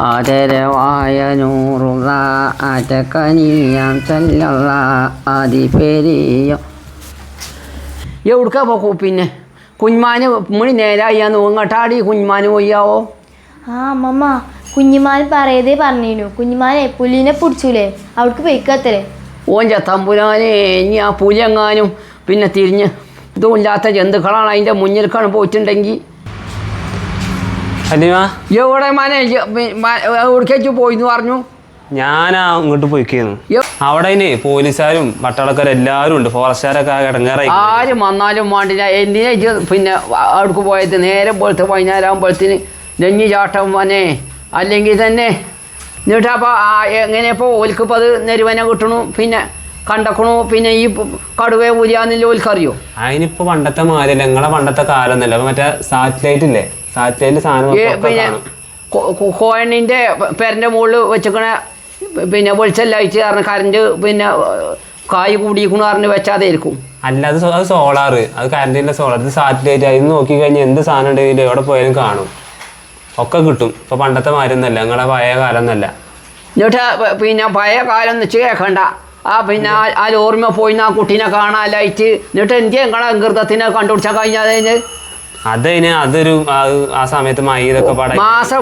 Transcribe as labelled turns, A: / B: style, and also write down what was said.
A: ആദരവായ നൂറുള്ള ആറ്റക്കനിയാം ചല്ലള്ള ആദിപെരിയ എവിടുക്കാ പോക്കൂ പിന്നെ കുഞ്ഞുമാന് മണി നേരായിയാന്ന് ഇങ്ങോട്ടാടി കുഞ്ഞുമാന് പോയാവോ
B: ആ അമ്മമ്മ കുഞ്ഞുമാൻ പറയതേ പറഞ്ഞിരുന്നു കുഞ്ഞുമാനെ പുലിനെ പിടിച്ചൂലേ അവൾക്ക് പൊയ്ക്കത്തരേ
A: ഓൻ തമ്പുരാനെ ഇനി ആ പുലി എങ്ങാനും പിന്നെ തിരിഞ്ഞ് ഇതും ഇല്ലാത്ത ജന്തുക്കളാണ് അതിൻ്റെ മുന്നിൽക്കാണ് പോയിട്ടുണ്ടെങ്കിൽ എവിടെ മനെ എവിടേക്ക് പോയിന്ന് പറഞ്ഞു
C: ഞാനാ അങ്ങോട്ട് പോയിക്കുന്നു അവിടെ പോലീസുകാരും പട്ടാളക്കാരും എല്ലാവരും ഉണ്ട് ഫോറസ്റ്റുകാരൊക്കെ ഇടങ്ങേറായി
A: ആരും വന്നാലും വേണ്ടില്ല എന്തിനാ പിന്നെ അവിടേക്ക് പോയത് നേരെ പോലത്തെ വൈകുന്നേരമാകുമ്പോഴത്തേന് നെഞ്ഞി ചാട്ടം വനെ അല്ലെങ്കിൽ തന്നെ എന്നിട്ട് അപ്പോൾ എങ്ങനെയപ്പോൾ ഓൽക്കിപ്പോൾ അത് നെരുവനെ കിട്ടണു പിന്നെ കണ്ടക്കണു പിന്നെ ഈ കടുവ പുലിയാന്നില്ല ഓൽക്കറിയോ
C: അതിനിപ്പോൾ പണ്ടത്തെ മാതിരില്ല നിങ്ങളെ പണ്ടത്തെ കാലം ഒന്നല്ല അപ്പോൾ മറ്റേ സാറ്റലൈറ്റ് ഇല്ലേ സാറ്റലൈറ്റ് സാധനം
A: പിന്നെ കോയണിൻ്റെ പെരൻ്റെ മുകളിൽ വെച്ചിക്കണ പിന്നെ വെളിച്ചെല്ലാം അയച്ച് കാരണം കറണ്ട് പിന്നെ കായ് കൂടിക്കണു പറഞ്ഞ് വെച്ചാതായിരിക്കും
C: അല്ല അത് സോളാറ് അത് കറണ്ടിൻ്റെ സോളാർ ഇത് സാറ്റലൈറ്റ് അതിന് നോക്കിക്കഴിഞ്ഞാൽ എന്ത് സാധനം ഉണ്ടെങ്കിലും എവിടെ പോയാലും കാണും ഒക്കെ കിട്ടും ഇപ്പോൾ പണ്ടത്തെ മാതിരി ഒന്നല്ല നിങ്ങളെ പഴയ കാലം ഒന്നല്ല
A: എന്നിട്ട് പിന്നെ പഴയ കാലം എന്ന് വെച്ച് കേൾക്കണ്ട പിന്നെ ആ ഓർമ്മ പോയി ആ കുട്ടീനെ കാണാനായിട്ട് എന്നിട്ട് എനിക്ക് നിങ്ങളെ അങ്കൃതത്തിനെ കണ്ടുപിടിച്ചാൽ കഴിഞ്ഞാൽ
C: അതതിന് അതൊരു ആ സമയത്ത് മൈ ഇതൊക്കെ പാടാം
A: മാസം